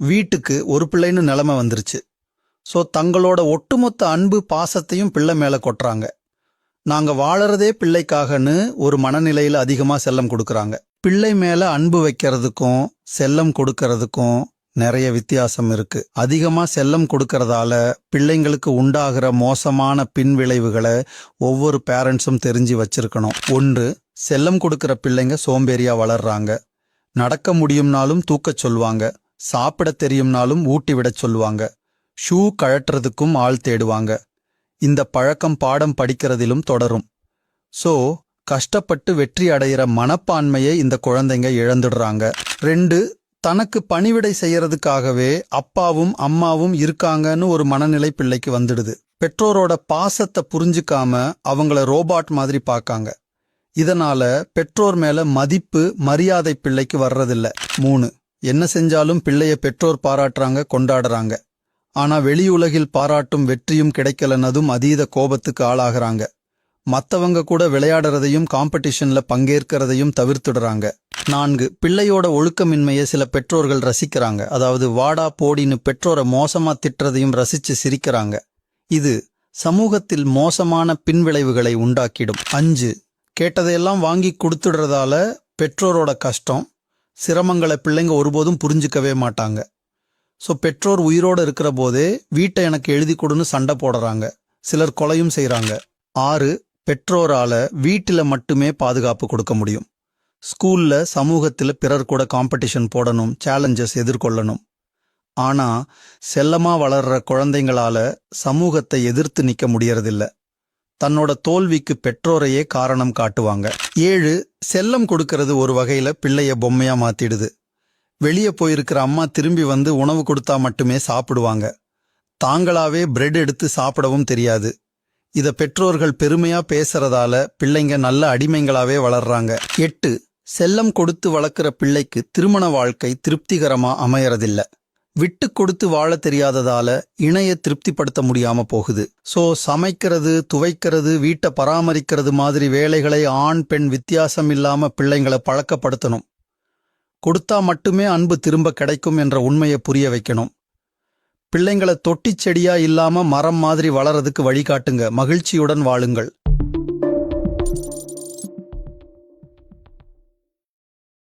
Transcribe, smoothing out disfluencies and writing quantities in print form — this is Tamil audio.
வீட்டுக்கு ஒரு பிள்ளைன்னு நிலைமை வந்துருச்சு. ஸோ தங்களோட ஒட்டுமொத்த அன்பு பாசத்தையும் பிள்ளை மேல கொட்டுறாங்க. நாங்க வாழறதே பிள்ளைக்காகன்னு ஒரு மனநிலையில அதிகமா செல்லம் கொடுக்கறாங்க. பிள்ளை மேல அன்பு வைக்கிறதுக்கும் செல்லம் கொடுக்கறதுக்கும் நிறைய வித்தியாசம் இருக்கு. அதிகமா செல்லம் கொடுக்கறதால பிள்ளைங்களுக்கு உண்டாகிற மோசமான பின்விளைவுகளை ஒவ்வொரு பேரண்ட்ஸும் தெரிஞ்சு வச்சிருக்கணும். ஒன்று, செல்லம் கொடுக்கற பிள்ளைங்க சோம்பேறியா வளர்றாங்க. நடக்க முடியும்னாலும் தூக்கச் சொல்வாங்க, சாப்பிட தெரியும்னாலும் ஊட்டி விடச் சொல்லுவாங்க, ஷூ கழட்டுறதுக்கும் ஆள் தேடுவாங்க. இந்த பழக்கம் பாடம் படிக்கிறதிலும் தொடரும். ஸோ கஷ்டப்பட்டு வெற்றி அடையிற மனப்பான்மையை இந்த குழந்தைங்க இழந்துடுறாங்க. 2, தனக்கு பணிவிடை செய்யறதுக்காகவே அப்பாவும் அம்மாவும் இருக்காங்கன்னு ஒரு மனநிலை பிள்ளைக்கு வந்துடுது. பெற்றோரோட பாசத்தை புரிஞ்சுக்காம அவங்கள ரோபாட் மாதிரி பார்க்காங்க. இதனால பெற்றோர் மேல மதிப்பு மரியாதை பிள்ளைக்கு வர்றதில்ல. 3, என்ன செஞ்சாலும் பிள்ளைய பெற்றோர் பாராட்டுறாங்க, கொண்டாடுறாங்க. ஆனா வெளியுலகில் பாராட்டும் வெற்றியும் கிடைக்கலன்னதும் அதீத கோபத்துக்கு ஆளாகிறாங்க. மத்தவங்க கூட விளையாடுறதையும் காம்படிஷன்ல பங்கேற்கிறதையும் தவிர்த்துடுறாங்க. 4, பிள்ளையோட ஒழுக்கமின்மையை சில பெற்றோர்கள் ரசிக்கிறாங்க. அதாவது வாடா போடின்னு பெற்றோரை மோசமா திட்டுறதையும் ரசிச்சு சிரிக்கிறாங்க. இது சமூகத்தில் மோசமான பின்விளைவுகளை உண்டாக்கிடும். 5, கேட்டதையெல்லாம் வாங்கி கொடுத்துடுறதால பெற்றோரோட கஷ்டம் சிரமங்களை பிள்ளைங்க ஒருபோதும் புரிஞ்சுக்கவே மாட்டாங்க. ஸோ பெற்றோர் உயிரோடு இருக்கிற போதே வீட்டை எனக்கு எழுதி கொடுன்னு சண்டை போடுறாங்க, சிலர் கொலையும் செய்கிறாங்க. 6, பெற்றோரால வீட்டில் மட்டுமே பாதுகாப்பு கொடுக்க முடியும். ஸ்கூல்ல சமூகத்தில் பிறர் கூட காம்படிஷன் போடணும், சேலஞ்சஸ் எதிர்கொள்ளணும். ஆனா செல்லமா வளர்ற குழந்தைங்களால சமூகத்தை எதிர்த்து நிற்க முடியறதில்ல. தன்னோட தோல்விக்கு பெற்றோரையே காரணம் காட்டுவாங்க. 7, செல்லம் கொடுக்கறது ஒரு வகையில பிள்ளைய பொம்மையா மாத்திடுது. வெளியே போயிருக்கிற அம்மா திரும்பி வந்து உணவு கொடுத்தா மட்டுமே சாப்பிடுவாங்க. தாங்களாவே பிரெட் எடுத்து சாப்பிடவும் தெரியாது. இத பெற்றோர்கள் பெருமையா பேசுறதால பிள்ளைங்க நல்ல அடிமைங்களாவே வளர்றாங்க. 8, செல்லம் கொடுத்து வளர்க்குற பிள்ளைக்கு திருமண வாழ்க்கை திருப்திகரமா அமையறதில்ல. விட்டு கொடுத்து வாழ தெரியாததால இணைய திருப்திப்படுத்த முடியாம போகுது. ஸோ சமைக்கிறது, துவைக்கிறது, வீட்டை பராமரிக்கிறது மாதிரி வேலைகளை ஆண் பெண் வித்தியாசம் இல்லாம பிள்ளைங்களை பழக்கப்படுத்தணும். கொடுத்தா மட்டுமே அன்பு திரும்ப கிடைக்கும் என்ற உண்மையை புரிய வைக்கணும். பிள்ளைங்களை தொட்டிச் செடியா இல்லாம மரம் மாதிரி வளரதுக்கு வழிகாட்டுங்க. மகிழ்ச்சியுடன் வாழுங்கள்.